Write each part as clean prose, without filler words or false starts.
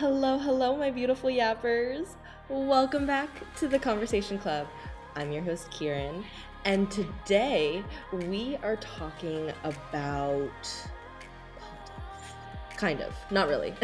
Hello, hello, my beautiful yappers. Welcome back to the Conversation Club. I'm your host, Kieran, and today we are talking about politics. Kind of, not really.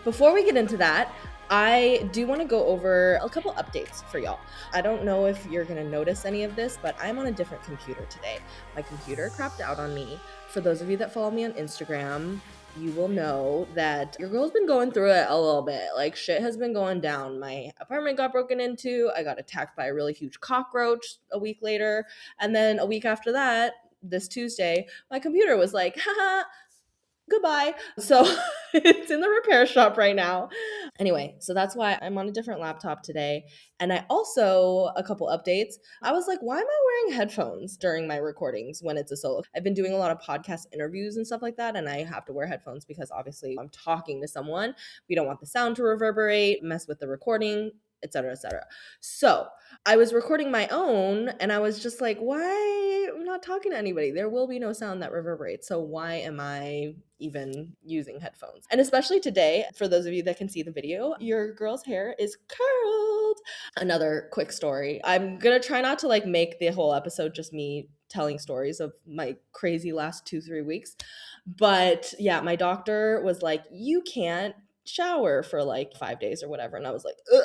Before we get into that, I do want to go over a couple updates for y'all. I don't know if you're going to notice any of this, but I'm on a different computer today. My computer crapped out on me. For those of you that follow me on Instagram, you will know that your girl's been going through it a little bit. Like, shit has been going down. My apartment got broken into. I got attacked by a really huge cockroach a week later. And then a week after that, this Tuesday, my computer was like, haha, goodbye. So it's in the repair shop right now. Anyway, so that's why I'm on a different laptop today. And I also, a couple updates. I was like, why am I wearing headphones during my recordings when it's a solo? I've been doing a lot of podcast interviews and stuff like that, and I have to wear headphones because obviously I'm talking to someone. We don't want the sound to reverberate, mess with the recording, etc., etc. So I was recording my own and I was just like, why? I'm not talking to anybody. There will be no sound that reverberates. So why am I even using headphones? And especially today, for those of you that can see the video, your girl's hair is curled. Another quick story. I'm going to try not to make the whole episode just me telling stories of my crazy last 2-3 weeks. But yeah, my doctor was like, you can't shower for 5 days or whatever. And I was like, ugh.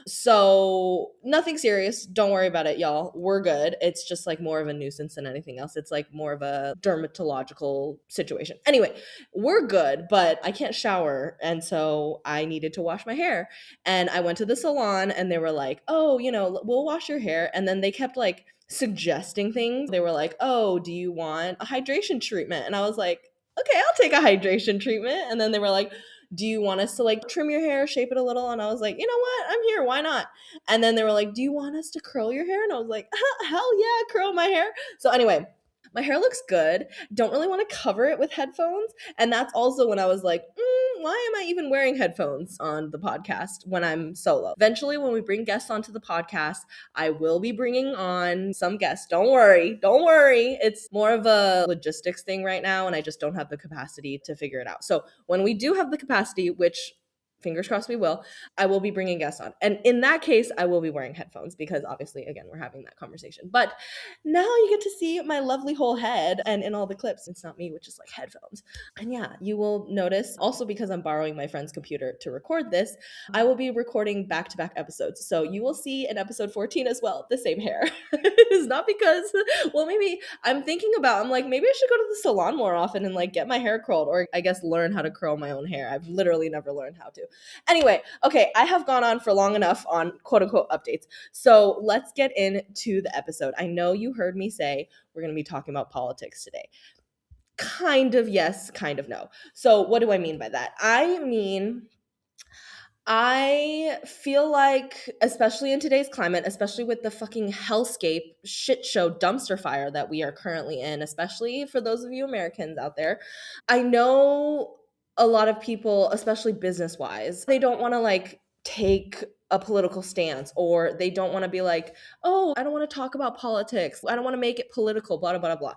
So nothing serious. Don't worry about it, y'all. We're good. It's just more of a nuisance than anything else. It's more of a dermatological situation. Anyway, we're good, but I can't shower. And so I needed to wash my hair. And I went to the salon and they were like, oh, we'll wash your hair. And then they kept suggesting things. They were like, oh, do you want a hydration treatment? And I was like, okay, I'll take a hydration treatment. And then they were like, do you want us to trim your hair, shape it a little? And I was like, you know what? I'm here. Why not? And then they were like, do you want us to curl your hair? And I was like, hell yeah, curl my hair. So anyway, my hair looks good. Don't really want to cover it with headphones. And that's also when I was like, why am I even wearing headphones on the podcast when I'm solo? Eventually, when we bring guests onto the podcast, I will be bringing on some guests. Don't worry. Don't worry. It's more of a logistics thing right now, and I just don't have the capacity to figure it out. So when we do have the capacity, which fingers crossed we will, I will be bringing guests on. And in that case, I will be wearing headphones because obviously, again, we're having that conversation. But now you get to see my lovely whole head, and in all the clips, it's not me, which is headphones. And yeah, you will notice also, because I'm borrowing my friend's computer to record this, I will be recording back-to-back episodes. So you will see in episode 14 as well, the same hair. It's not because, well, maybe I'm thinking about, I'm like, maybe I should go to the salon more often and get my hair curled, or I guess learn how to curl my own hair. I've literally never learned how to. Anyway, okay, I have gone on for long enough on quote unquote updates. So let's get into the episode. I know you heard me say we're going to be talking about politics today. Kind of yes, kind of no. So what do I mean by that? I feel like, especially in today's climate, especially with the fucking hellscape shit show dumpster fire that we are currently in, especially for those of you Americans out there, I know a lot of people, especially business wise, they don't want to take a political stance, or they don't want to be like, oh, I don't want to talk about politics. I don't want to make it political, blah, blah, blah, blah.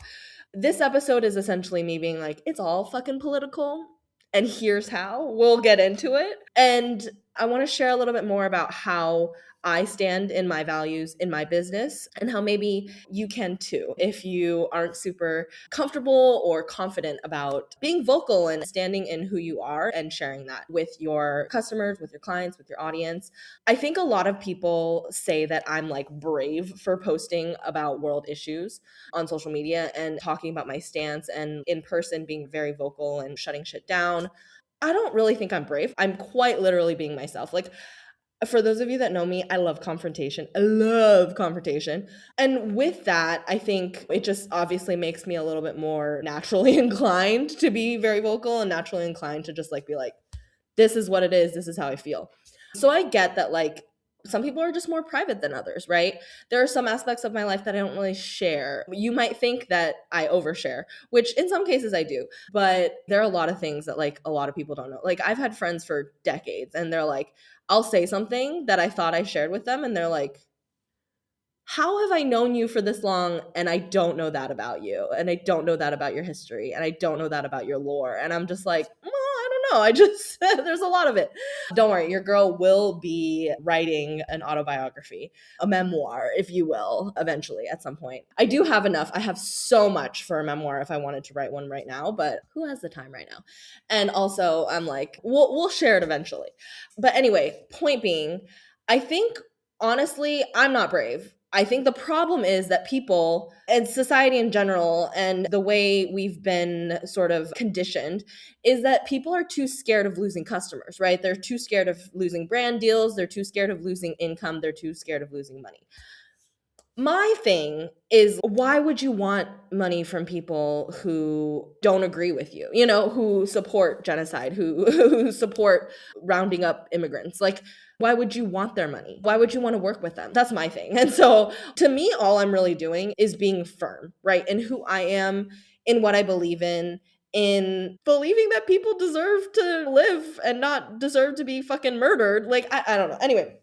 This episode is essentially me being like, it's all fucking political. And here's how. We'll get into it. And I want to share a little bit more about how I stand in my values in my business, and how maybe you can too if you aren't super comfortable or confident about being vocal and standing in who you are and sharing that with your customers, with your clients, with your audience. I think a lot of people say that I'm brave for posting about world issues on social media and talking about my stance, and in person being very vocal and shutting shit down. I don't really think I'm brave. I'm quite literally being myself. For those of you that know me, I love confrontation. I love confrontation. And with that, I think it just obviously makes me a little bit more naturally inclined to be very vocal, and naturally inclined to just be like, this is what it is. This is how I feel. So I get that some people are just more private than others, right? There are some aspects of my life that I don't really share. You might think that I overshare, which in some cases I do, but there are a lot of things that a lot of people don't know. I've had friends for decades, and they're like, I'll say something that I thought I shared with them, and they're like, how have I known you for this long and I don't know that about you? And I don't know that about your history, and I don't know that about your lore. And I'm just like, well, I know. I just, there's a lot of it. Don't worry, your girl will be writing an autobiography, a memoir, if you will, eventually at some point. I do have enough. I have so much for a memoir if I wanted to write one right now, but who has the time right now? And also, I'm like, we'll share it eventually. But anyway, point being, I think honestly, I'm not brave. I think the problem is that people and society in general and the way we've been sort of conditioned is that people are too scared of losing customers, right? They're too scared of losing brand deals. They're too scared of losing income. They're too scared of losing money. My thing is, why would you want money from people who don't agree with you, who support genocide, who support rounding up immigrants? Like, why would you want their money? Why would you want to work with them? That's my thing. And so to me, all I'm really doing is being firm, right? In who I am, in what I believe in believing that people deserve to live and not deserve to be fucking murdered. Like, I don't know. Anyway,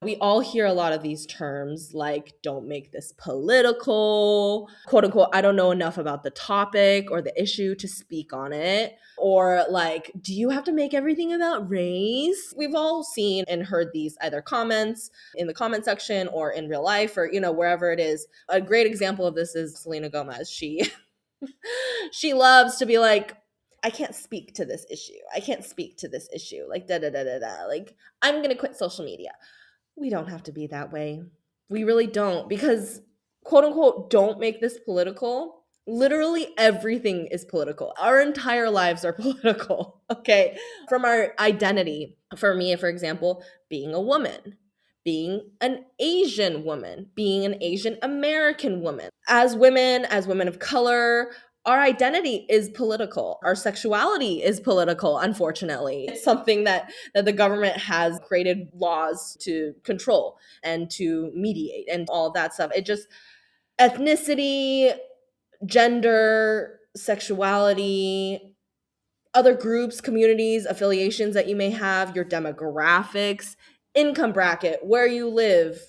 we all hear a lot of these terms like, don't make this political, quote unquote, I don't know enough about the topic or the issue to speak on it. Or like, do you have to make everything about race? We've all seen and heard these either comments in the comment section or in real life or, wherever it is. A great example of this is Selena Gomez. She loves to be like, I can't speak to this issue. I can't speak to this issue. Like, da da da da da. Like, I'm going to quit social media. We don't have to be that way. We really don't, because quote unquote, don't make this political. Literally everything is political. Our entire lives are political. Okay. From our identity. For me, for example, being a woman, being an Asian woman, being an Asian American woman. As women of color, our identity is political. Our sexuality is political, unfortunately. It's something that the government has created laws to control and to mediate and all of that stuff. It just, ethnicity, gender, sexuality, other groups, communities, affiliations that you may have, your demographics, income bracket, where you live,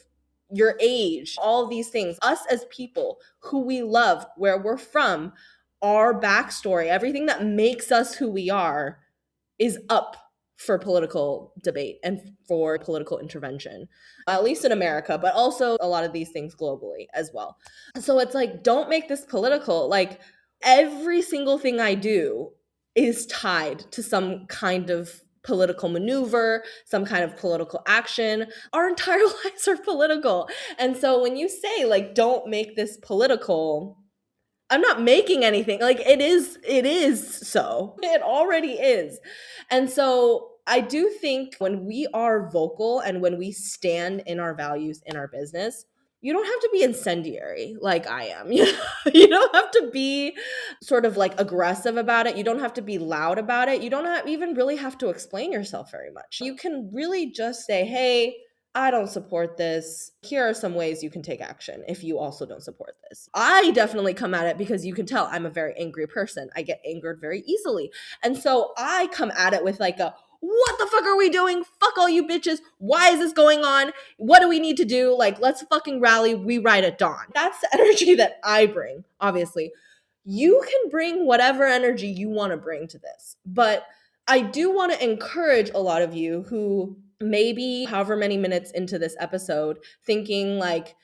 your age, all of these things. Us as people, who we love, where we're from, our backstory, everything that makes us who we are is up for political debate and for political intervention, at least in America, but also a lot of these things globally as well. So it's like, don't make this political. Like, every single thing I do is tied to some kind of political maneuver, some kind of political action. Our entire lives are political. And so when you say, like, don't make this political, I'm not making anything. Like, it is so. It already is. And so I do think when we are vocal and when we stand in our values in our business, you don't have to be incendiary like I am. You don't have to be sort of like aggressive about it. You don't have to be loud about it. You don't even really have to explain yourself very much. You can really just say, hey, I don't support this. Here are some ways you can take action if you also don't support this. I definitely come at it because you can tell I'm a very angry person. I get angered very easily. And so I come at it with like what the fuck are we doing? Fuck all you bitches. Why is this going on? What do we need to do? Like, let's fucking rally. We ride at dawn. That's the energy that I bring, obviously. You can bring whatever energy you want to bring to this. But I do want to encourage a lot of you who maybe however many minutes into this episode thinking like,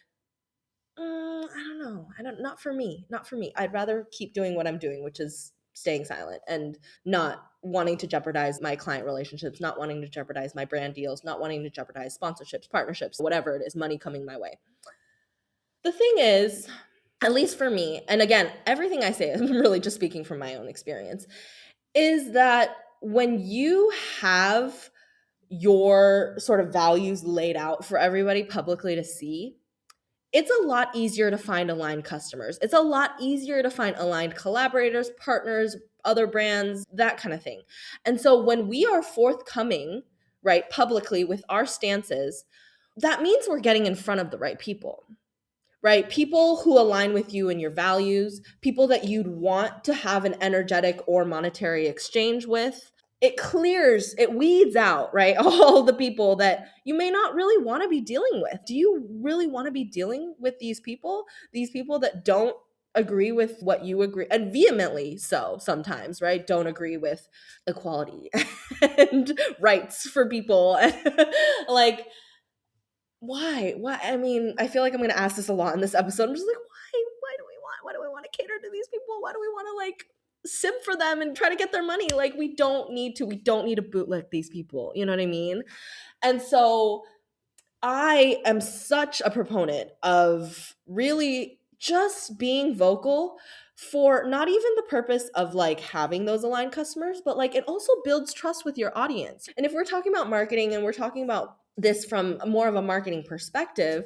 I don't know. Not for me. Not for me. I'd rather keep doing what I'm doing, which is staying silent and not wanting to jeopardize my client relationships, not wanting to jeopardize my brand deals, not wanting to jeopardize sponsorships, partnerships, whatever it is, money coming my way. The thing is, at least for me, and again, everything I say, I'm really just speaking from my own experience, is that when you have your sort of values laid out for everybody publicly to see, it's a lot easier to find aligned customers. It's a lot easier to find aligned collaborators, partners, other brands, that kind of thing. And so when we are forthcoming, right, publicly with our stances, that means we're getting in front of the right people, right? People who align with you and your values, people that you'd want to have an energetic or monetary exchange with. It weeds out, right? All the people that you may not really want to be dealing with. Do you really want to be dealing with these people? These people that don't agree with what you agree, and vehemently so sometimes, right? Don't agree with equality and rights for people. Like, why? I mean, I feel like I'm going to ask this a lot in this episode. I'm just like, why do we want to cater to these people? Why do we want to like simp for them and try to get their money? Like, we don't need to bootlick these people. You know what I mean? And so I am such a proponent of really just being vocal for not even the purpose of like having those aligned customers, but like it also builds trust with your audience. And if we're talking about marketing and we're talking about this from more of a marketing perspective,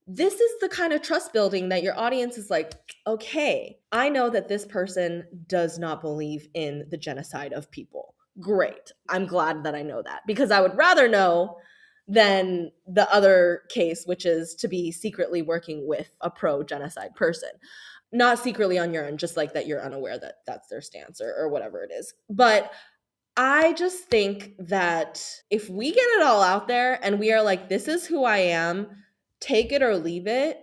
this is the kind of trust building that your audience is like, okay, I know that this person does not believe in the genocide of people. Great. I'm glad that I know that, because I would rather know than the other case, which is to be secretly working with a pro genocide person. Not secretly on your end, just like that you're unaware that that's their stance, or whatever it is. But I just think that if we get it all out there and we are like, this is who I am, take it or leave it,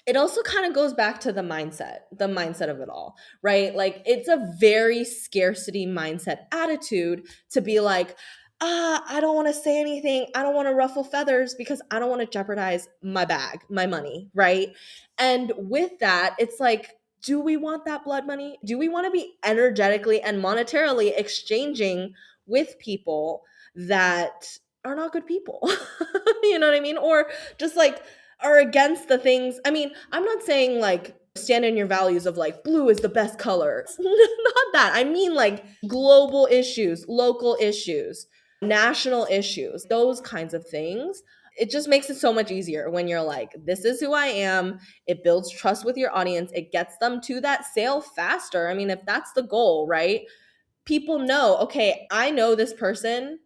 it also kind of goes back to the mindset of it all, right? Like, it's a very scarcity mindset attitude to be like, I don't want to say anything. I don't want to ruffle feathers because I don't want to jeopardize my bag, my money, right? And with that, it's like, do we want that blood money? Do we want to be energetically and monetarily exchanging with people that are not good people? You know what I mean? Or just like are against the things. I mean, I'm not saying like stand in your values of like blue is the best color. Not that. I mean like global issues, local issues, national issues, those kinds of things. It just makes it so much easier when you're like, this is who I am. It builds trust with your audience. It gets them to that sale faster. I mean, if that's the goal, right? People know, okay, I know this person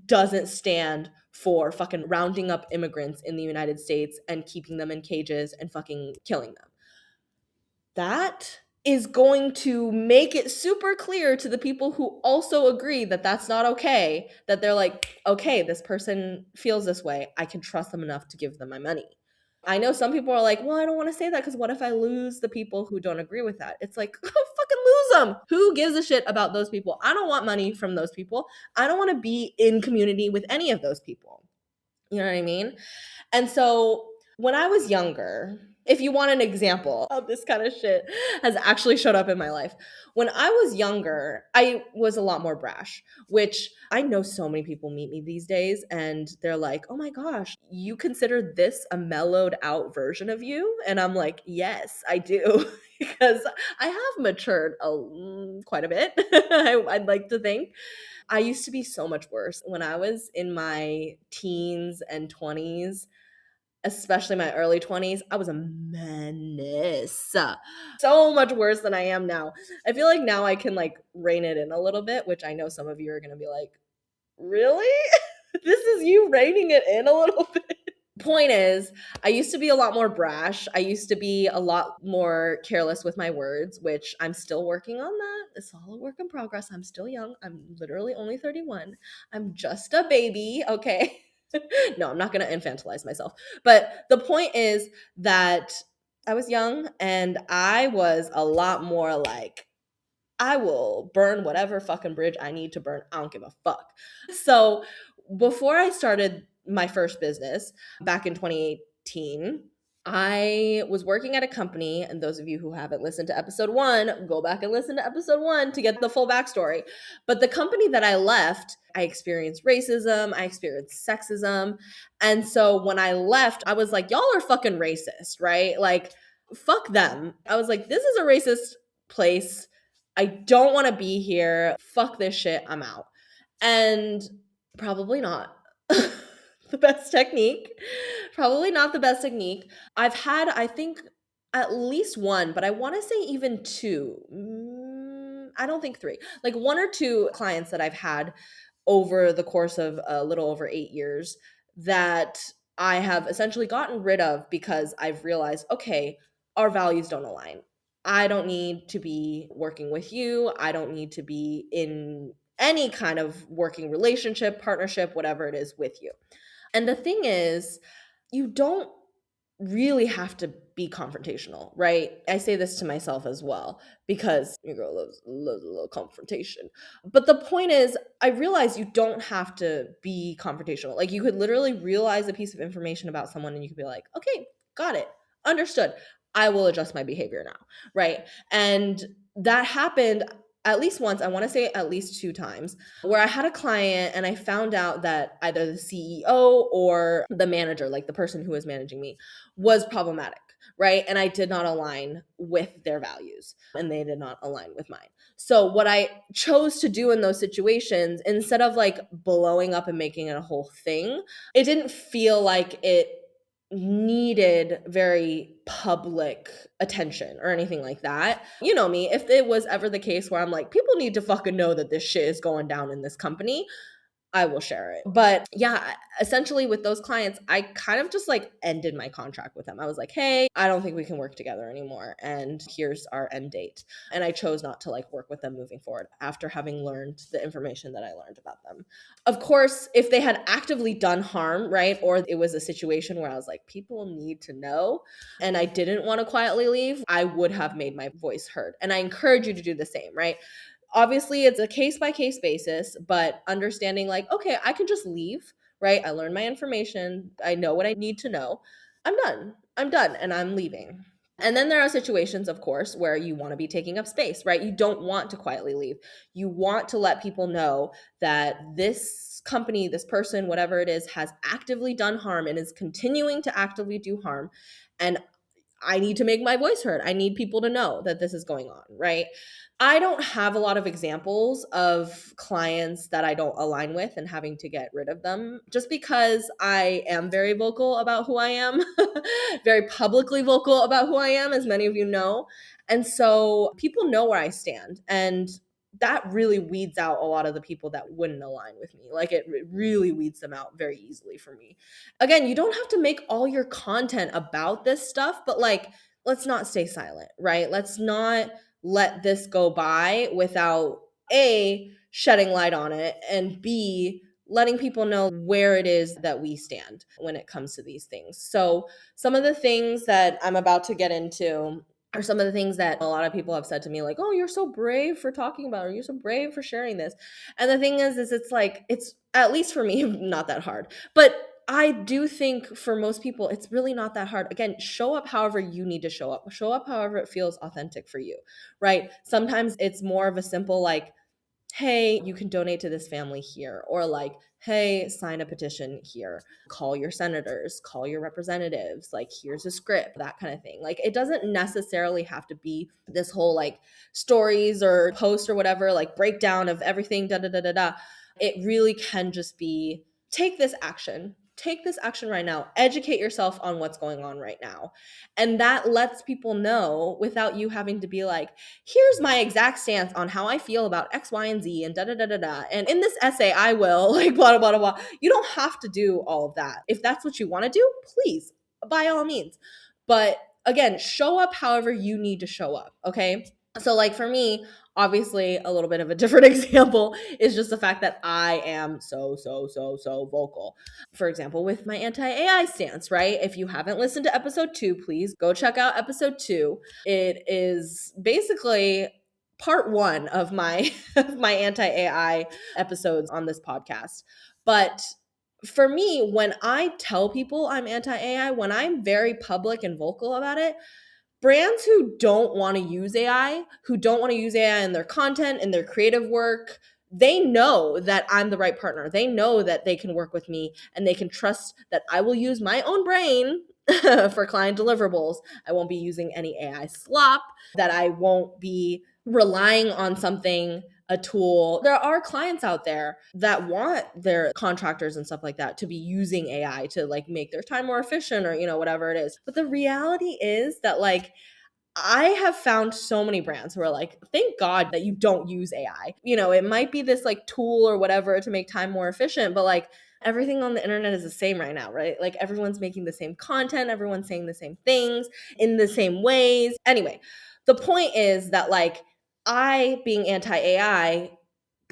doesn't stand for fucking rounding up immigrants in the United States and keeping them in cages and fucking killing them. That is going to make it super clear to the people who also agree that that's not okay, that they're like, okay, this person feels this way. I can trust them enough to give them my money. I know some people are like, well, I don't want to say that because what if I lose the people who don't agree with that? It's like, fucking lose them. Who gives a shit about those people? I don't want money from those people. I don't want to be in community with any of those people. You know what I mean? And so when I was younger, if you want an example of this kind of shit has actually showed up in my life. When I was younger, I was a lot more brash, which I know so many people meet me these days and they're like, oh my gosh, you consider this a mellowed out version of you? And I'm like, yes, I do. Because I have matured quite a bit, I'd like to think. I used to be so much worse. When I was in my teens and 20s, especially my early 20s, I was a menace. So much worse than I am now. I feel like now I can like rein it in a little bit, which I know some of you are going to be like, really? This is you reining it in a little bit? Point is, I used to be a lot more brash. I used to be a lot more careless with my words, which I'm still working on that. It's all a work in progress. I'm still young. I'm literally only 31. I'm just a baby, okay? No, I'm not going to infantilize myself. But the point is that I was young and I was a lot more like, I will burn whatever fucking bridge I need to burn. I don't give a fuck. So before I started my first business back in 2018, I was working at a company. And those of you who haven't listened to episode 1, go back and listen to episode 1 to get the full backstory. But the company that I left, I experienced racism, I experienced sexism. And so when I left, I was like, y'all are fucking racist, right? Like, fuck them. I was like, this is a racist place. I don't want to be here. Fuck this shit. I'm out. And probably not the best technique. Probably not the best technique. I've had, I think, at least one, but I want to say even two. I don't think three. Like one or two clients that I've had over the course of a little over 8 years that I have essentially gotten rid of because I've realized, okay, our values don't align. I don't need to be working with you. I don't need to be in any kind of working relationship, partnership, whatever it is with you. And the thing is, you don't really have to be confrontational, right? I say this to myself as well because your girl loves a little confrontation. But the point is, I realize you don't have to be confrontational. Like, you could literally realize a piece of information about someone and you could be like, okay, got it, understood. I will adjust my behavior now, right? And that happened at least once. I want to say at least 2 times where I had a client and I found out that either the CEO or the manager, like the person who was managing me, was problematic, right? And I did not align with their values and they did not align with mine. So, what I chose to do in those situations, instead of like blowing up and making it a whole thing, it didn't feel like it needed very public attention or anything like that. You know me, if it was ever the case where I'm like, people need to fucking know that this shit is going down in this company, I will share it. But yeah, essentially with those clients, I kind of just like ended my contract with them. I was like, hey, I don't think we can work together anymore. And here's our end date. And I chose not to like work with them moving forward after having learned the information that I learned about them. Of course, if they had actively done harm, right? Or it was a situation where I was like, people need to know, and I didn't want to quietly leave, I would have made my voice heard. And I encourage you to do the same, right? Obviously it's a case by case basis, but understanding like, okay, I can just leave, right? I learned my information, I know what I need to know. I'm done and I'm leaving. And then there are situations, of course, where you want to be taking up space, right? You don't want to quietly leave. You want to let people know that this company, this person, whatever it is, has actively done harm and is continuing to actively do harm. And I need to make my voice heard. I need people to know that this is going on, right? I don't have a lot of examples of clients that I don't align with and having to get rid of them just because I am very vocal about who I am, very publicly vocal about who I am, as many of you know. And so people know where I stand. And that really weeds out a lot of the people that wouldn't align with me. Like, it really weeds them out very easily for me. Again, you don't have to make all your content about this stuff, but like, let's not stay silent, right? Let's not let this go by without A, shedding light on it, and B, letting people know where it is that we stand when it comes to these things. So, some of the things that I'm about to get into are some of the things that a lot of people have said to me, like, oh, you're so brave for talking about it, or you're so brave for sharing this. And the thing is it's like, it's, at least for me, not that hard. But I do think for most people, it's really not that hard. Again, show up however you need to show up. Show up however it feels authentic for you, right? Sometimes it's more of a simple, like, hey, you can donate to this family here, or like, hey, sign a petition here, call your senators, call your representatives, like, here's a script, that kind of thing. Like, it doesn't necessarily have to be this whole like stories or post or whatever, like breakdown of everything, da da da da da. It really can just be, take this action. Take this action right now. Educate yourself on what's going on right now. And that lets people know without you having to be like, here's my exact stance on how I feel about X, Y, and Z, and da da da da da. And in this essay, I will like blah, blah, blah, blah. You don't have to do all of that. If that's what you want to do, please, by all means. But again, show up however you need to show up. Okay. So, like, for me, obviously, a little bit of a different example is just the fact that I am so vocal. For example, with my anti AI stance, right? If you haven't listened to episode 2, please go check out episode 2. It is basically part 1 of my of my anti AI episodes on this podcast. But for me, when I tell people I'm anti AI, when I'm very public and vocal about it, brands who don't want to use AI, who don't want to use AI in their content, in their creative work, they know that I'm the right partner. They know that they can work with me and they can trust that I will use my own brain for client deliverables. I won't be using any AI slop, that I won't be relying on something, a tool. There are clients out there that want their contractors and stuff like that to be using AI to like make their time more efficient, or, you know, whatever it is. But the reality is that, like, I have found so many brands who are like, thank God that you don't use AI. You know, it might be this like tool or whatever to make time more efficient, but like, everything on the internet is the same right now, right? Like, everyone's making the same content, everyone's saying the same things in the same ways. Anyway, the point is that, like, I, being anti AI,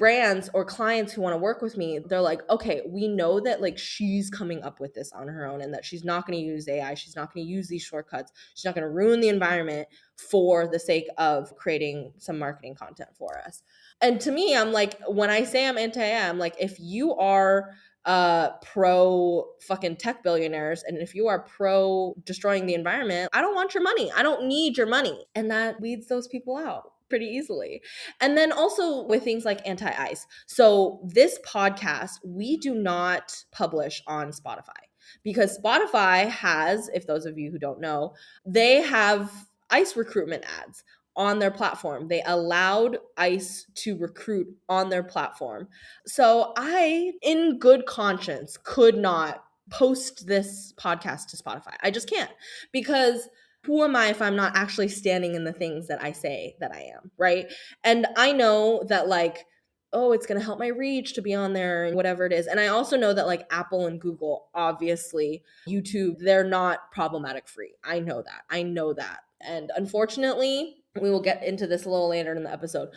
brands or clients who want to work with me, they're like, okay, we know that like she's coming up with this on her own and that she's not going to use AI. She's not going to use these shortcuts. She's not going to ruin the environment for the sake of creating some marketing content for us. And to me, I'm like, when I say I'm anti-AI, I'm like, if you are pro fucking tech billionaires and if you are pro destroying the environment, I don't want your money. I don't need your money. And that weeds those people out pretty easily. And then also with things like anti-ice. So this podcast, we do not publish on Spotify because Spotify has, if those of you who don't know, they have ICE recruitment ads on their platform. They allowed ICE to recruit on their platform. So I, in good conscience, could not post this podcast to Spotify. I just can't, because who am I if I'm not actually standing in the things that I say that I am, right? And I know that like, oh, it's going to help my reach to be on there and whatever it is. And I also know that like Apple and Google, obviously, YouTube, they're not problematic free. I know that. I know that. And unfortunately, we will get into this a little later in the episode.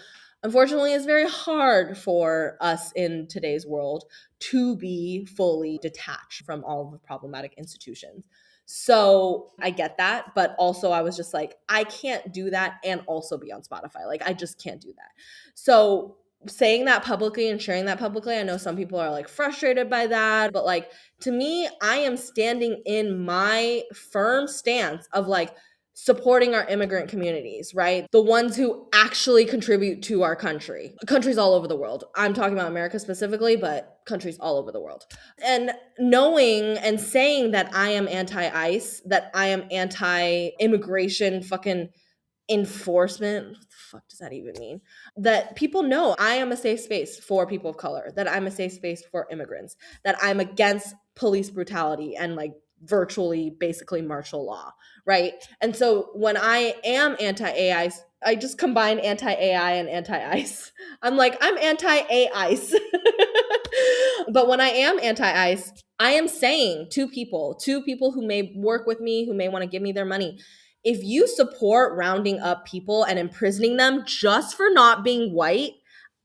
Unfortunately, it's very hard for us in today's world to be fully detached from all of the problematic institutions. So I get that, but also I was just like, I can't do that and also be on Spotify. Like, I just can't do that. So saying that publicly and sharing that publicly, I know some people are like frustrated by that, but like to me, I am standing in my firm stance of like supporting our immigrant communities, right? The ones who actually contribute to our country, countries all over the world. I'm talking about America specifically, but countries all over the world. And knowing and saying that I am anti-ICE, that I am anti-immigration fucking enforcement, what the fuck does that even mean? That people know I am a safe space for people of color, that I'm a safe space for immigrants, that I'm against police brutality and like virtually basically martial law, right? And so when I am anti-AI, I just combine anti-AI and anti-ICE. I'm like, I'm anti-AI-ICE. But when I am anti-ICE, I am saying to people who may work with me, who may want to give me their money, if you support rounding up people and imprisoning them just for not being white,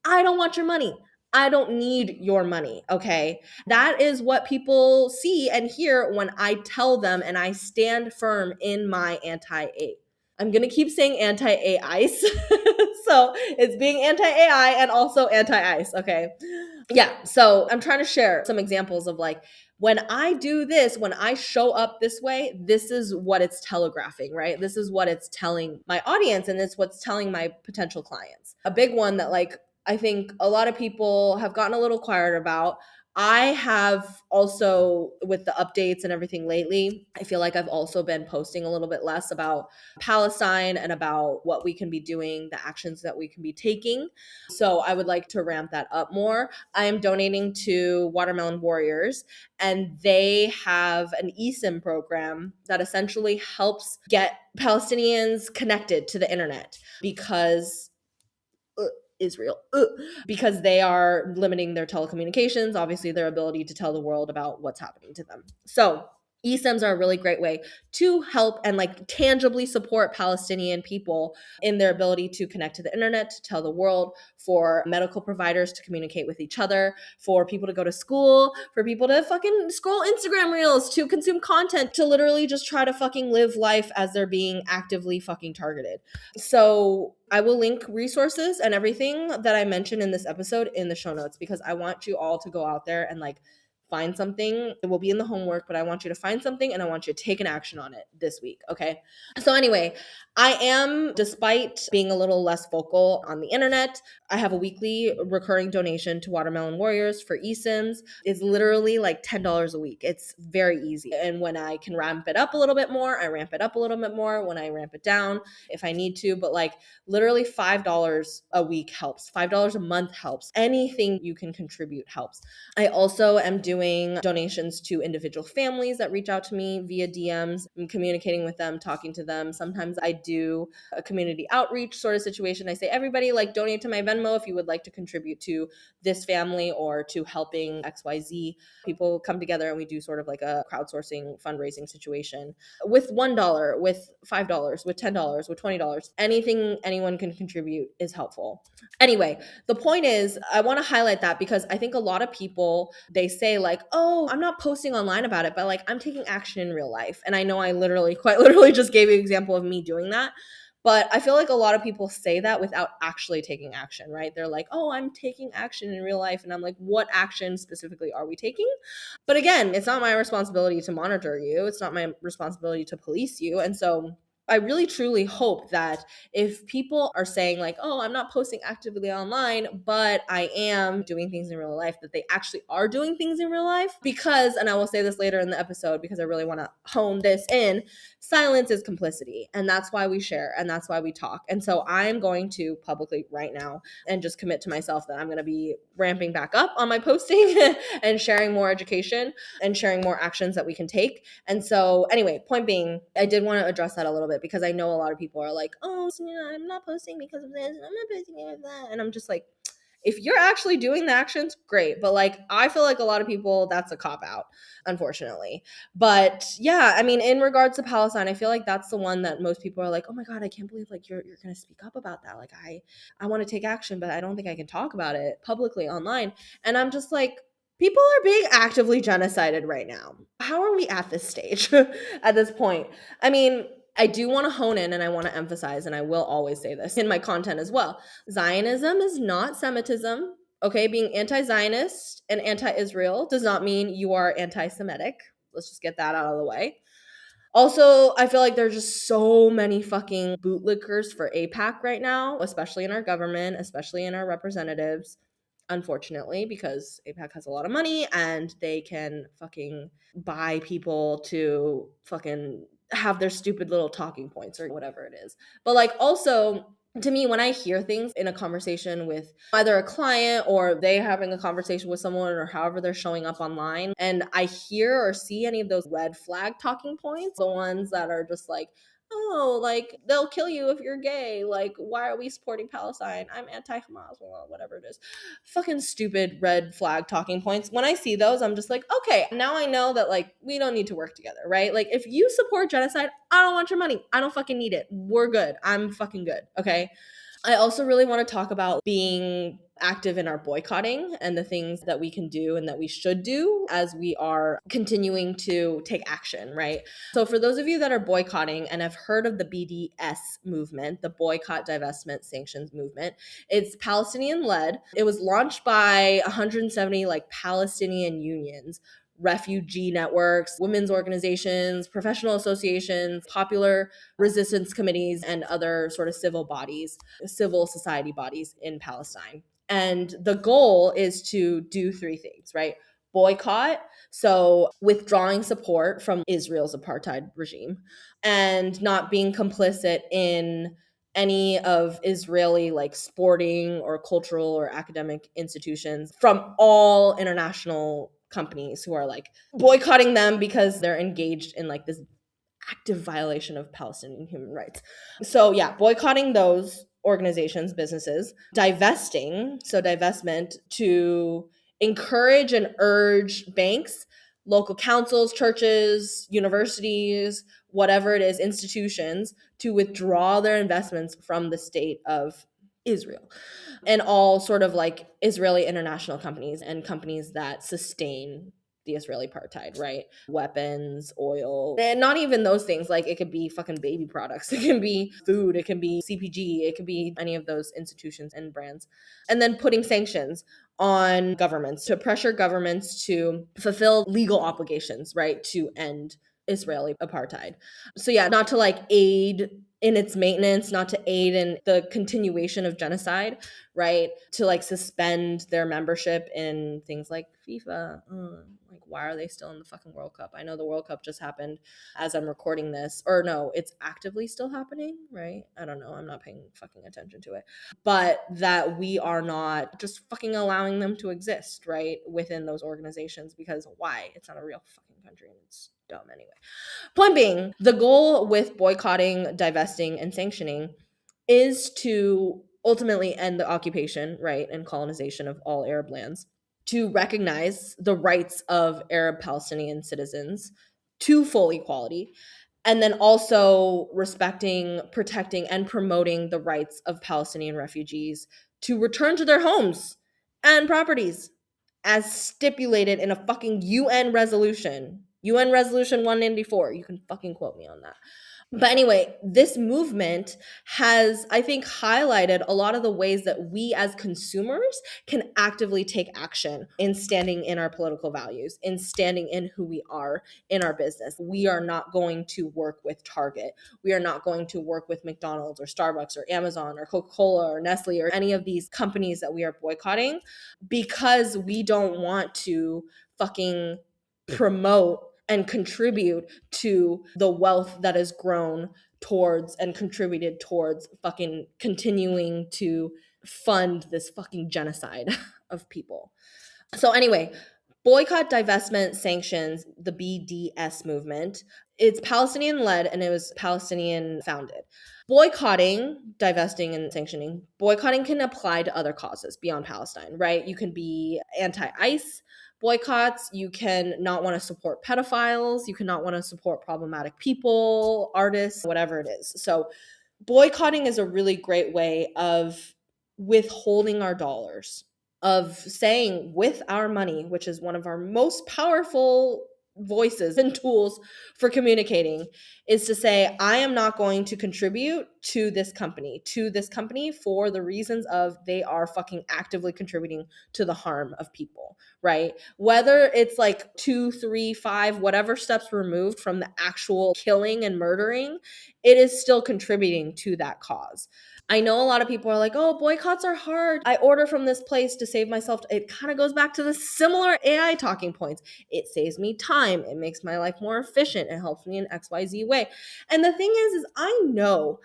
I don't want your money. I don't need your money, okay? That is what people see and hear when I tell them and I stand firm in my anti-A. I'm going to keep saying anti-AIs. So it's being anti-AI and also anti-ICE, okay? Yeah, so I'm trying to share some examples of like, when I do this, when I show up this way, this is what it's telegraphing, right? This is what it's telling my audience and it's what's telling my potential clients. A big one that like I think a lot of people have gotten a little quiet about. I have also, with the updates and everything lately, I feel like I've also been posting a little bit less about Palestine and about what we can be doing, the actions that we can be taking. So I would like to ramp that up more. I am donating to Watermelon Warriors, and they have an eSIM program that essentially helps get Palestinians connected to the internet because Israel, because they are limiting their telecommunications, obviously their ability to tell the world about what's happening to them. So eSIMs are a really great way to help and like tangibly support Palestinian people in their ability to connect to the internet, to tell the world, for medical providers to communicate with each other, for people to go to school, for people to fucking scroll Instagram reels, to consume content, to literally just try to fucking live life as they're being actively fucking targeted. So I will link resources and everything that I mentioned in this episode in the show notes because I want you all to go out there and like find something. It will be in the homework, but I want you to find something and I want you to take an action on it this week, okay? So anyway, I am, despite being a little less vocal on the internet, I have a weekly recurring donation to Watermelon Warriors for eSIMs. It's literally like $10 a week. It's very easy. And when I can ramp it up a little bit more, I ramp it up a little bit more. When I ramp it down, if I need to, but like literally $5 a week helps. $5 a month helps. Anything you can contribute helps. I also am doing doing donations to individual families that reach out to me via DMs. I'm communicating with them, talking to them. Sometimes I do a community outreach sort of situation. I say, everybody, like, donate to my Venmo if you would like to contribute to this family or to helping XYZ. People come together and we do sort of like a crowdsourcing fundraising situation with $1, with $5, with $10, with $20. Anything anyone can contribute is helpful. Anyway, the point is, I want to highlight that because I think a lot of people, they say like, oh, I'm not posting online about it, but like I'm taking action in real life. And I know I quite literally just gave you an example of me doing that. But I feel like a lot of people say that without actually taking action, right? They're like, oh, I'm taking action in real life. And I'm like, what action specifically are we taking? But again, it's not my responsibility to monitor you. It's not my responsibility to police you. And so I really truly hope that if people are saying like, oh, I'm not posting actively online, but I am doing things in real life, that they actually are doing things in real life. Because, and I will say this later in the episode because I really want to hone this in, silence is complicity. And that's why we share and that's why we talk. And so I'm going to publicly right now and just commit to myself that I'm going to be ramping back up on my posting and sharing more education and sharing more actions that we can take. And so anyway, point being, I did want to address that a little bit because I know a lot of people are like, oh, I'm not posting because of this, and I'm not posting because of that. And I'm just like, if you're actually doing the actions, great. But like, I feel like a lot of people, that's a cop out, unfortunately. But yeah, I mean, in regards to Palestine, I feel like that's the one that most people are like, oh my God, I can't believe like you're going to speak up about that. Like I want to take action, but I don't think I can talk about it publicly online. And I'm just like, people are being actively genocided right now. How are we at this stage at this point? I mean, I do want to hone in and I want to emphasize, and I will always say this in my content as well. Zionism is not Semitism. Okay, being anti-Zionist and anti-Israel does not mean you are anti-Semitic. Let's just get that out of the way. Also, I feel like there's just so many fucking bootlickers for AIPAC right now, especially in our government, especially in our representatives, unfortunately, because AIPAC has a lot of money and they can fucking buy people to fucking have their stupid little talking points or whatever it is. But like, also, to me, when I hear things in a conversation with either a client or they having a conversation with someone or however they're showing up online, and I hear or see any of those red flag talking points, the ones that are just like, oh, like they'll kill you if you're gay. Like, why are we supporting Palestine? I'm anti-Hamas, whatever it is. Fucking stupid red flag talking points. When I see those, I'm just like, okay, now I know that like we don't need to work together, right? Like, if you support genocide, I don't want your money. I don't fucking need it. We're good. I'm fucking good. Okay. I also really want to talk about being active in our boycotting and the things that we can do and that we should do as we are continuing to take action, right? So for those of you that are boycotting and have heard of the BDS movement, the Boycott, Divestment, Sanctions movement, it's Palestinian led. It was launched by 170 like Palestinian unions, refugee networks, women's organizations, professional associations, popular resistance committees, and other sort of civil bodies, civil society bodies in Palestine. And the goal is to do three things, right? Boycott, so withdrawing support from Israel's apartheid regime and not being complicit in any of Israeli like sporting or cultural or academic institutions from all international companies who are like boycotting them because they're engaged in like this active violation of Palestinian human rights. So yeah, boycotting those organizations, businesses, divesting, so divestment, to encourage and urge banks, local councils, churches, universities, whatever it is, institutions, to withdraw their investments from the state of Israel and all sort of like Israeli international companies and companies that sustain the Israeli apartheid, right? Weapons, oil, and not even those things. Like, it could be fucking baby products, it can be food, it can be CPG, it could be any of those institutions and brands. And then putting sanctions on governments to pressure governments to fulfill legal obligations, right? To end Israeli apartheid. So yeah, not to like aid in its maintenance, not to aid in the continuation of genocide, right? To like suspend their membership in things like FIFA. Like, why are they still in the fucking World Cup? I know the World Cup just happened as I'm recording this, or no, it's actively still happening, right? I don't know. I'm not paying fucking attention to it. But that we are not just fucking allowing them to exist, right, within those organizations, because why? It's not a real fucking country and it's dumb anyway. Point being, the goal with boycotting, divesting, and sanctioning is to ultimately end the occupation, right, and colonization of all Arab lands, to recognize the rights of Arab Palestinian citizens to full equality, and then also respecting, protecting, and promoting the rights of Palestinian refugees to return to their homes and properties as stipulated in a fucking UN resolution. UN Resolution 194. You can fucking quote me on that. But anyway, this movement has, I think, highlighted a lot of the ways that we as consumers can actively take action in standing in our political values, in standing in who we are in our business. We are not going to work with Target. We are not going to work with McDonald's or Starbucks or Amazon or Coca-Cola or Nestle or any of these companies that we are boycotting, because we don't want to fucking promote and contribute to the wealth that has grown towards and contributed towards fucking continuing to fund this fucking genocide of people. So anyway, boycott, divestment, sanctions, the BDS movement. It's Palestinian led and it was Palestinian founded. Boycotting, divesting, and sanctioning. Boycotting can apply to other causes beyond Palestine, right? You can be anti-ICE boycotts. You can not want to support pedophiles. You can not want to support problematic people, artists, whatever it is. So boycotting is a really great way of withholding our dollars, of saying with our money, which is one of our most powerful voices and tools for communicating, is to say, I am not going to contribute to this company for the reasons of they are fucking actively contributing to the harm of people, right? Whether it's like 2, 3, 5, whatever steps removed from the actual killing and murdering, it is still contributing to that cause. I know a lot of people are like, oh, boycotts are hard. I order from this place to save myself. It kind of goes back to the similar AI talking points. It saves me time. It makes my life more efficient. It helps me in XYZ way. And the thing is I know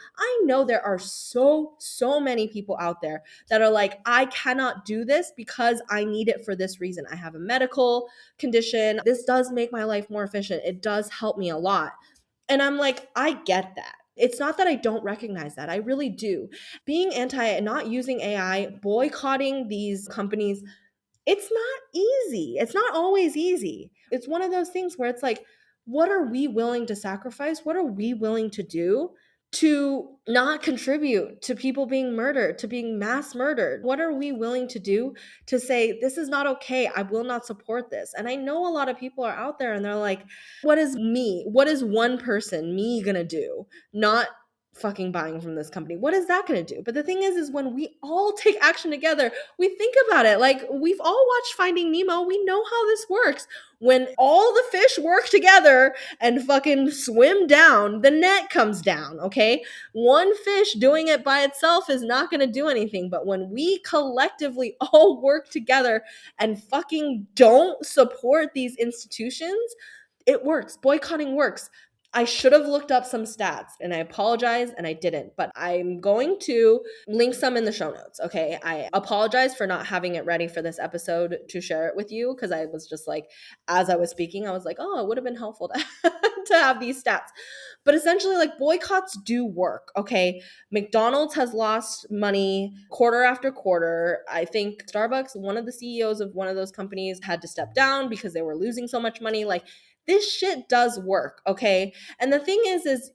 there are so many people out there that are like, I cannot do this because I need it for this reason. I have a medical condition. This does make my life more efficient. It does help me a lot. And I'm like, I get that. It's not that I don't recognize that. I really do. Being anti, not using AI, boycotting these companies, it's not easy. It's not always easy. It's one of those things where it's like, what are we willing to sacrifice? What are we willing to do to not contribute to people being murdered, to being mass murdered? What are we willing to do to say, this is not okay? I will not support this. And I know a lot of people are out there and they're like, what is me? What is one person, me, gonna do? Not fucking buying from this company. What is that going to do? But the thing is when we all take action together, we think about it. Like, we've all watched Finding Nemo. We know how this works. When all the fish work together and fucking swim down, the net comes down, okay? One fish doing it by itself is not going to do anything. But when we collectively all work together and fucking don't support these institutions, it works. Boycotting works. I should have looked up some stats and I apologize and I didn't, but I'm going to link some in the show notes. Okay. I apologize for not having it ready for this episode to share it with you, because I was just like, as I was speaking, I was like, oh, it would have been helpful to have these stats. But essentially, like, boycotts do work. Okay. McDonald's has lost money quarter after quarter. I think Starbucks, one of the CEOs of one of those companies, had to step down because they were losing so much money. Like, this shit does work, okay? And the thing is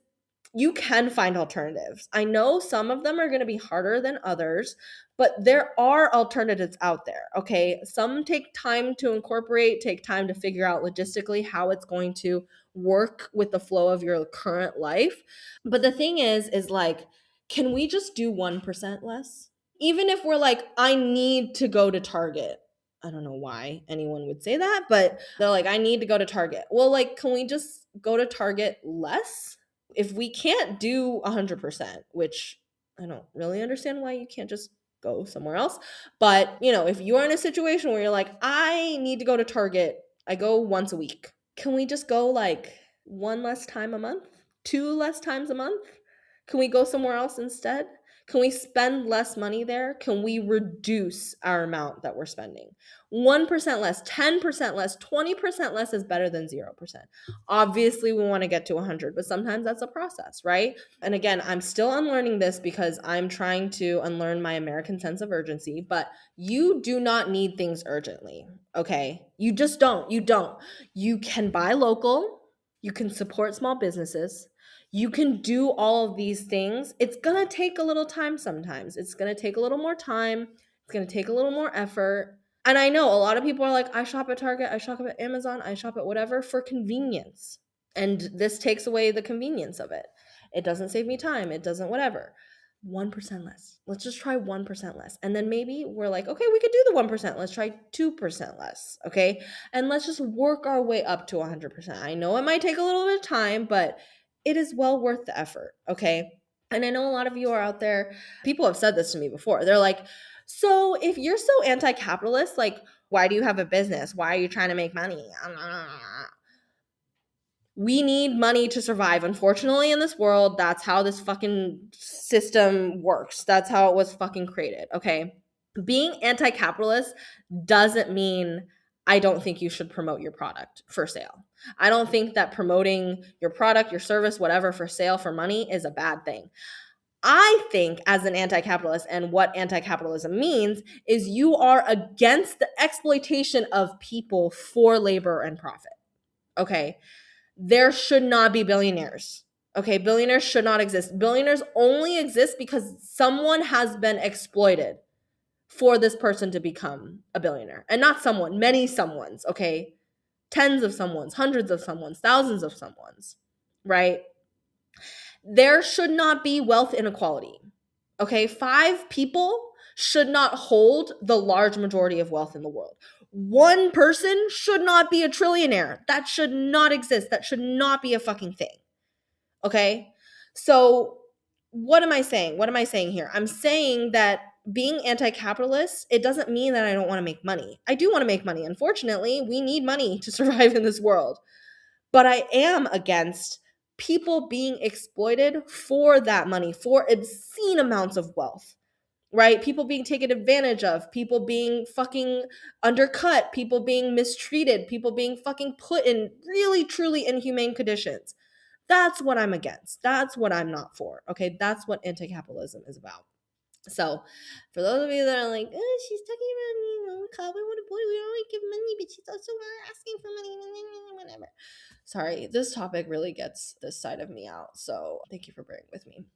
you can find alternatives. I know some of them are going to be harder than others, but there are alternatives out there, okay? Some take time to incorporate, take time to figure out logistically how it's going to work with the flow of your current life. But the thing is like, can we just do 1% less? Even if we're like, I need to go to Target. I don't know why anyone would say that, but they're like, I need to go to Target. Well, like, can we just go to Target less? If we can't do 100%, which I don't really understand why you can't just go somewhere else. But, if you are in a situation where you're like, I need to go to Target, I go once a week. Can we just go like one less time a month? Two less times a month? Can we go somewhere else instead? Can we spend less money there? Can we reduce our amount that we're spending? 1% less, 10% less, 20% less is better than 0%. Obviously, we want to get to 100, but sometimes that's a process, right? And again, I'm still unlearning this because I'm trying to unlearn my American sense of urgency, but you do not need things urgently, okay? You just don't. You don't. You can buy local, you can support small businesses, you can do all of these things. It's gonna take a little time sometimes. It's gonna take a little more time. It's gonna take a little more effort. And I know a lot of people are like, I shop at Target, I shop at Amazon, I shop at whatever for convenience. And this takes away the convenience of it. It doesn't save me time. It doesn't whatever. 1% less. Let's just try 1% less. And then maybe we're like, okay, we could do the 1%. Let's try 2% less. Okay. And let's just work our way up to 100%. I know it might take a little bit of time, but it is well worth the effort. Okay. And I know a lot of you are out there. People have said this to me before. They're like, so if you're so anti capitalist, like, why do you have a business? Why are you trying to make money? We need money to survive. Unfortunately, in this world, that's how this fucking system works. That's how it was fucking created. Okay. Being anti capitalist doesn't mean I don't think you should promote your product for sale. I don't think that promoting your product, your service, whatever for sale for money is a bad thing. I think, as an anti capitalist, and what anti capitalism means is you are against the exploitation of people for labor and profit. Okay. There should not be billionaires. Okay, billionaires should not exist. Billionaires only exist because someone has been exploited for this person to become a billionaire. And not someone, many someones, okay? Tens of someones, hundreds of someones, thousands of someones, right? There should not be wealth inequality. Okay, 5 people should not hold the large majority of wealth in the world. One person should not be a trillionaire. That should not exist. That should not be a fucking thing. Okay? So, what am I saying? What am I saying here? I'm saying that being anti-capitalist, it doesn't mean that I don't want to make money. I do want to make money. Unfortunately, we need money to survive in this world. But I am against people being exploited for that money, for obscene amounts of wealth, right? People being taken advantage of, people being fucking undercut, people being mistreated, people being fucking put in really, truly inhumane conditions. That's what I'm against. That's what I'm not for. Okay. That's what anti capitalism is about. So, for those of you that are like, she's talking about, we want to boy, we don't really give money, but she's also asking for money, whatever. Sorry, this topic really gets this side of me out. So, thank you for bearing with me.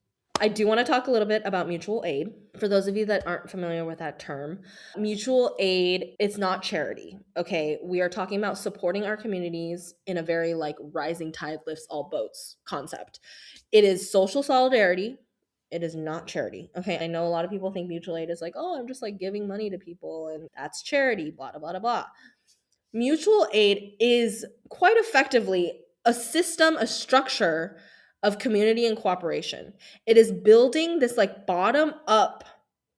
I do want to talk a little bit about mutual aid. For those of you that aren't familiar with that term, mutual aid, it's not charity. Okay. We are talking about supporting our communities in a very like rising tide lifts all boats concept. It is social solidarity. It is not charity. Okay. I know a lot of people think mutual aid is like, oh, I'm just like giving money to people and that's charity, blah, blah, blah, blah. Mutual aid is quite effectively a system, a structure of community and cooperation. It is building this like bottom up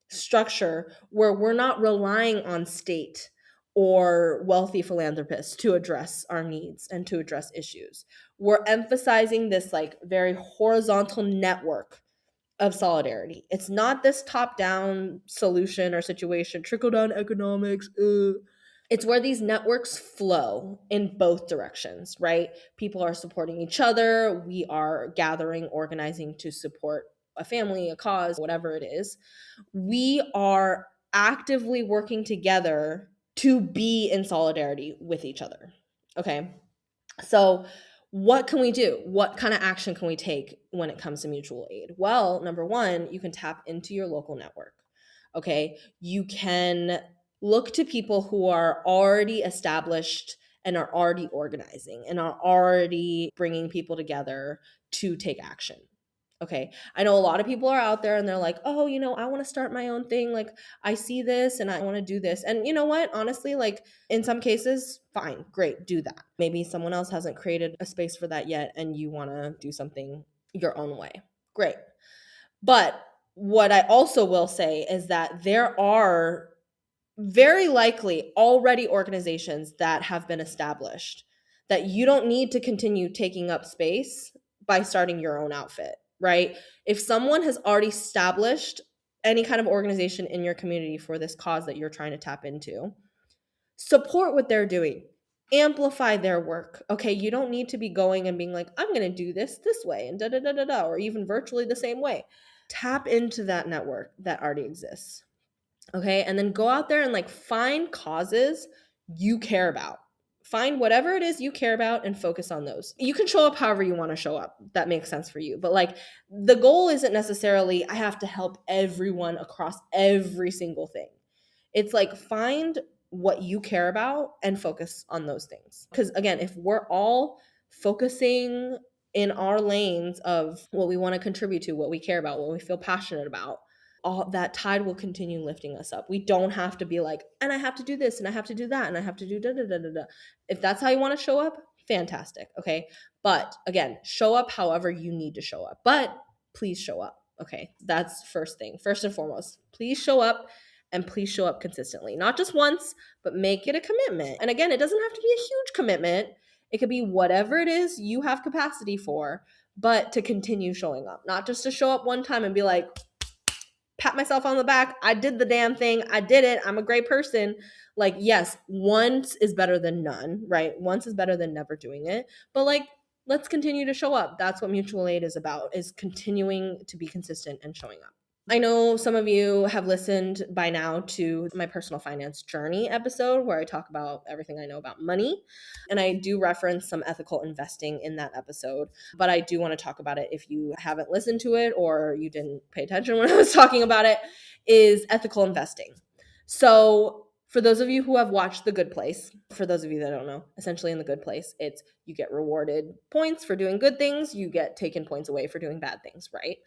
structure where we're not relying on state or wealthy philanthropists to address our needs and to address issues. We're emphasizing this like very horizontal network of solidarity. It's not this top down solution or situation, trickle down economics. It's where these networks flow in both directions, right? People are supporting each other. We are gathering, organizing to support a family, a cause, whatever it is. We are actively working together to be in solidarity with each other. Okay. So, what can we do? What kind of action can we take when it comes to mutual aid? Well, number one, you can tap into your local network. Okay. You can look to people who are already established and are already organizing and are already bringing people together to take action. Okay. I know a lot of people are out there and they're like, oh, I want to start my own thing. Like, I see this and I want to do this. And you know what? Honestly, like, in some cases, fine, great, do that. Maybe someone else hasn't created a space for that yet and you want to do something your own way. Great. But What I also will say is that there are very likely already organizations that have been established that you don't need to continue taking up space by starting your own outfit, right? If someone has already established any kind of organization in your community for this cause that you're trying to tap into, support what they're doing, amplify their work. Okay, you don't need to be going and being like, I'm going to do this way and da da da da da, or even virtually the same way. Tap into that network that already exists. Okay, and then go out there and like find causes you care about. Find whatever it is you care about and focus on those. You can show up however you want to show up. That makes sense for you. But like the goal isn't necessarily I have to help everyone across every single thing. It's like find what you care about and focus on those things. Because again, if we're all focusing in our lanes of what we want to contribute to, what we care about, what we feel passionate about, all that tide will continue lifting us up. We don't have to be like, and I have to do this and I have to do that and I have to do da da da da da. If that's how you want to show up, fantastic. Okay. But again, show up however you need to show up. But please show up. Okay. That's first thing. First and foremost, please show up and please show up consistently. Not just once, but make it a commitment. And again, it doesn't have to be a huge commitment. It could be whatever it is you have capacity for, but to continue showing up, not just to show up one time and be like, pat myself on the back. I did the damn thing. I did it. I'm a great person. Like, yes, once is better than none, right? Once is better than never doing it. But like, let's continue to show up. That's what mutual aid is about, is continuing to be consistent and showing up. I know some of you have listened by now to my personal finance journey episode where I talk about everything I know about money. And I do reference some ethical investing in that episode, but I do want to talk about it if you haven't listened to it or you didn't pay attention when I was talking about it, is ethical investing. So for those of you who have watched The Good Place, for those of you that don't know, essentially in The Good Place, it's you get rewarded points for doing good things, you get taken points away for doing bad things, right?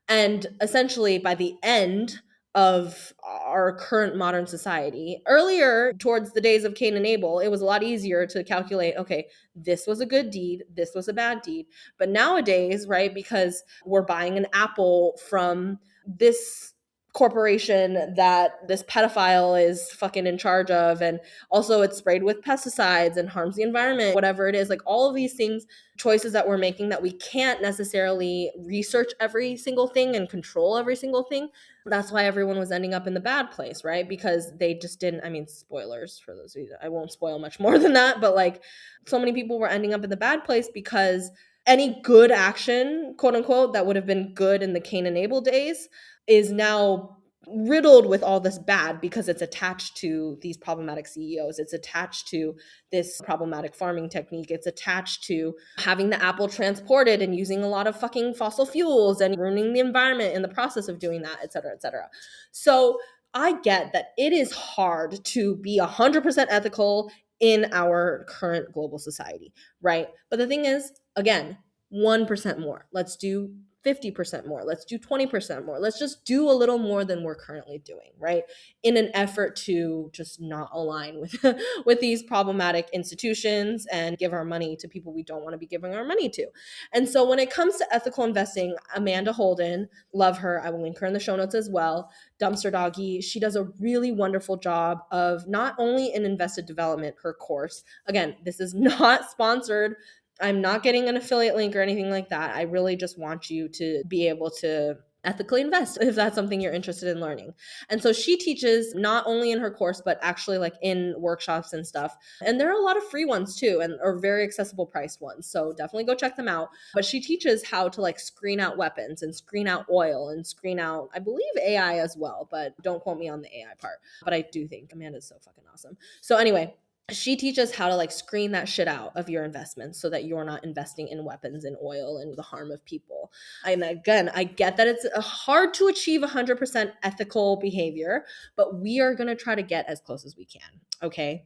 And essentially, by the end of our current modern society, earlier towards the days of Cain and Abel, it was a lot easier to calculate, okay, this was a good deed, this was a bad deed. But nowadays, right, because we're buying an apple from this corporation that this pedophile is fucking in charge of, and also it's sprayed with pesticides and harms the environment, whatever it is, like all of these things, choices that we're making that we can't necessarily research every single thing and control every single thing. That's why everyone was ending up in the bad place, right? Because they just didn't, I mean, spoilers for those of you, I won't spoil much more than that, but like so many people were ending up in the bad place because any good action, quote unquote, that would have been good in the Cain and Abel days is now riddled with all this bad because it's attached to these problematic CEOs. It's attached to this problematic farming technique. It's attached to having the apple transported and using a lot of fucking fossil fuels and ruining the environment in the process of doing that, et cetera, et cetera. So I get that it is hard to be 100% ethical in our current global society, right? But the thing is, again, 1% more. Let's do 50% more. Let's do 20% more. Let's just do a little more than we're currently doing, right? In an effort to just not align with with these problematic institutions and give our money to people we don't want to be giving our money to. And so when it comes to ethical investing, Amanda Holden, love her. I will link her in the show notes as well. Dumpster Doggy, she does a really wonderful job of not only in invested development, her course. Again, this is not sponsored. I'm not getting an affiliate link or anything like that. I really just want you to be able to ethically invest if that's something you're interested in learning. And so she teaches not only in her course, but actually like in workshops and stuff. And there are a lot of free ones too, and are very accessible priced ones. So definitely go check them out. But she teaches how to like screen out weapons and screen out oil and screen out, I believe, AI as well, but don't quote me on the AI part. But I do think Amanda's so fucking awesome. So anyway, she teaches how to like screen that shit out of your investments so that you're not investing in weapons and oil and the harm of people. And again, I get that it's hard to achieve 100% ethical behavior, but we are going to try to get as close as we can. Okay.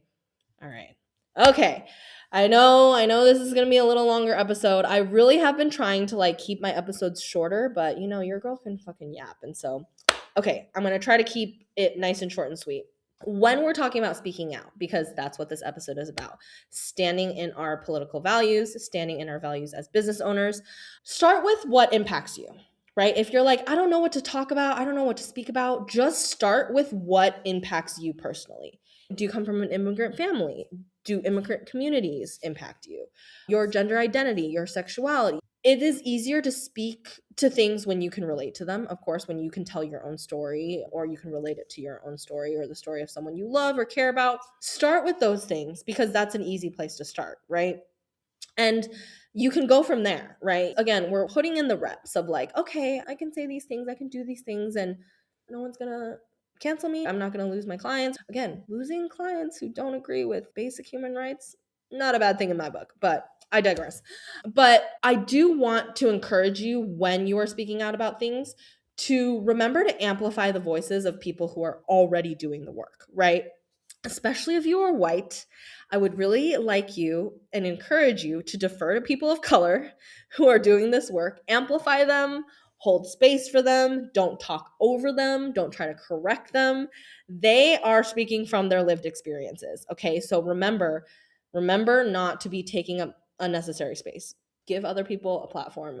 All right. Okay. I know this is going to be a little longer episode. I really have been trying to like keep my episodes shorter, but you know, your girl can fucking yap. And so, okay, I'm going to try to keep it nice and short and sweet. When we're talking about speaking out, because that's what this episode is about, standing in our political values, standing in our values as business owners, start with what impacts you, right? If you're like, I don't know what to talk about, I don't know what to speak about, just start with what impacts you personally. Do you come from an immigrant family? Do immigrant communities impact you? Your gender identity, your sexuality. It is easier to speak to things when you can relate to them. Of course, when you can tell your own story or you can relate it to your own story or the story of someone you love or care about. Start with those things because that's an easy place to start, right? And you can go from there, right? Again, we're putting in the reps of like, okay, I can say these things, I can do these things, and no one's gonna cancel me. I'm not gonna lose my clients. Again, losing clients who don't agree with basic human rights, not a bad thing in my book, but I digress. But I do want to encourage you when you are speaking out about things to remember to amplify the voices of people who are already doing the work, right? Especially if you are white, I would really like you and encourage you to defer to people of color who are doing this work, amplify them, hold space for them, don't talk over them, don't try to correct them. They are speaking from their lived experiences. Okay, so remember not to be taking up unnecessary space. Give other people a platform,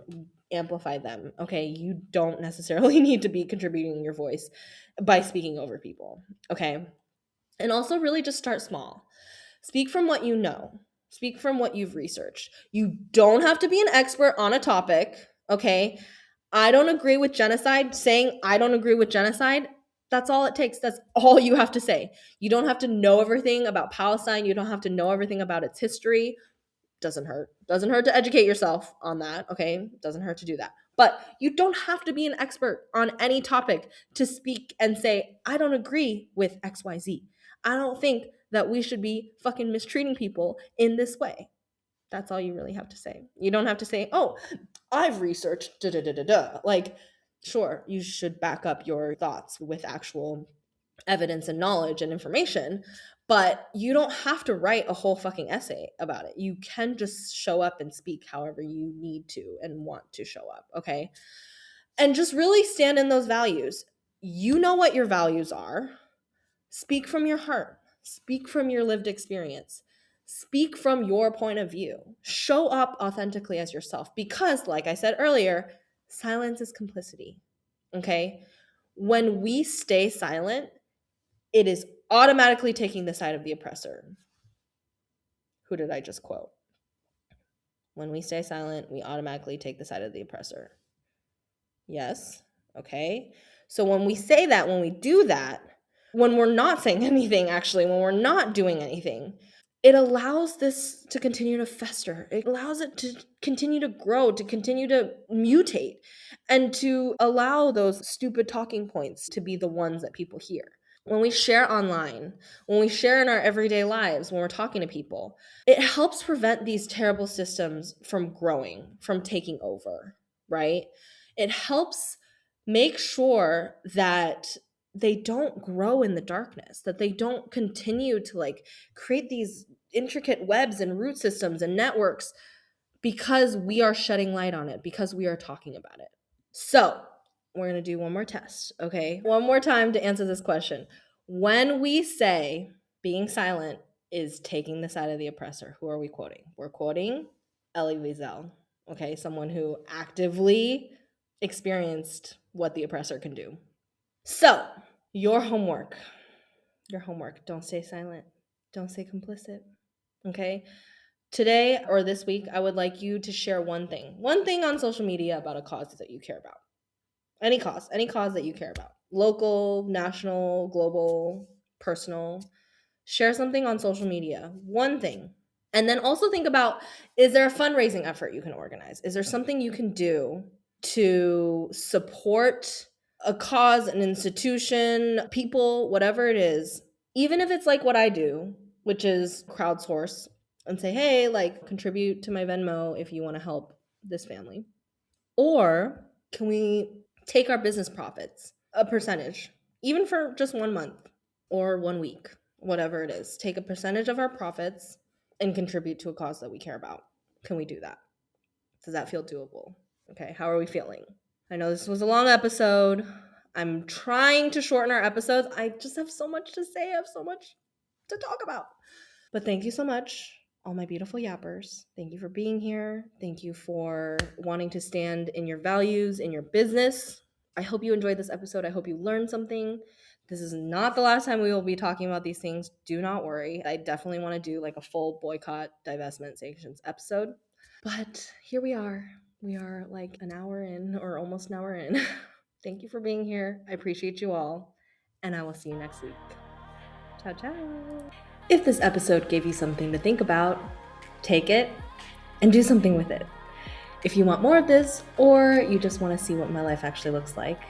amplify them. Okay, you don't necessarily need to be contributing your voice by speaking over people. Okay, and also, really just start small. Speak from what you know, speak from what you've researched. You don't have to be an expert on a topic, okay? I don't agree with genocide. Saying I don't agree with genocide, that's all it takes. That's all you have to say. You don't have to know everything about Palestine. You don't have to know everything about its history. Doesn't hurt to educate yourself on that, okay? Doesn't hurt to do that. But you don't have to be an expert on any topic to speak and say, I don't agree with XYZ. I don't think that we should be fucking mistreating people in this way. That's all you really have to say. You don't have to say, oh, I've researched da da da da da. Like, sure, you should back up your thoughts with actual evidence and knowledge and information, but you don't have to write a whole fucking essay about it. You can just show up and speak however you need to and want to show up, okay? And just really stand in those values. You know what your values are. Speak from your heart. Speak from your lived experience. Speak from your point of view. Show up authentically as yourself because, like I said earlier, silence is complicity, okay? When we stay silent, it is automatically taking the side of the oppressor. Who did I just quote? When we stay silent, we automatically take the side of the oppressor. Yes. Okay. So when we say that, when we do that, when we're not saying anything, actually, when we're not doing anything, it allows this to continue to fester. It allows it to continue to grow, to continue to mutate, and to allow those stupid talking points to be the ones that people hear. When we share online, when we share in our everyday lives, when we're talking to people, it helps prevent these terrible systems from growing, from taking over, right? It helps make sure that they don't grow in the darkness, that they don't continue to like create these intricate webs and root systems and networks because we are shedding light on it, because we are talking about it. So, we're going to do one more test, okay? One more time to answer this question. When we say being silent is taking the side of the oppressor, who are we quoting? We're quoting Elie Wiesel, okay? Someone who actively experienced what the oppressor can do. So, your homework. Don't stay silent. Don't stay complicit, okay? Today or this week, I would like you to share one thing on social media about a cause that you care about. Any cause that you care about. Local, national, global, personal. Share something on social media. One thing. And then also think about, is there a fundraising effort you can organize? Is there something you can do to support a cause, an institution, people, whatever it is? Even if it's like what I do, which is crowdsource and say, hey, like contribute to my Venmo if you want to help this family. Or can we take our business profits, a percentage, even for just 1 month or 1 week, whatever it is, take a percentage of our profits and contribute to a cause that we care about? Can we do that? Does that feel doable? Okay, how are we feeling? I know this was a long episode. I'm trying to shorten our episodes. I just have so much to say. I have so much to talk about. But thank you so much. all my beautiful yappers. Thank you for being here. Thank you for wanting to stand in your values, in your business. I hope you enjoyed this episode. I hope you learned something. This is not the last time we will be talking about these things. Do not worry. I definitely want to do like a full boycott, divestment, sanctions episode. But here we are. We are like an hour in, or almost an hour in. Thank you for being here. I appreciate you all. And I will see you next week. Ciao, ciao. If this episode gave you something to think about, take it and do something with it. If you want more of this, or you just want to see what my life actually looks like,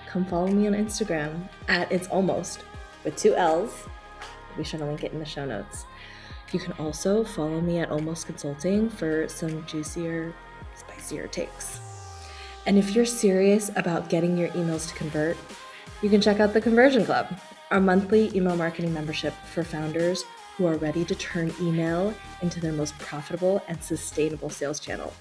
come follow me on Instagram at It's Almost with 2 L's. I'll be sure to link it in the show notes. You can also follow me at Almost Consulting for some juicier, spicier takes. And if you're serious about getting your emails to convert, you can check out the Conversion Club, our monthly email marketing membership for founders who are ready to turn email into their most profitable and sustainable sales channel.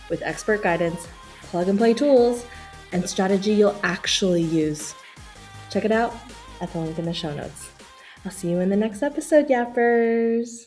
With expert guidance, plug and play tools, and strategy you'll actually use. Check it out at the link in the show notes. I'll see you in the next episode, yappers.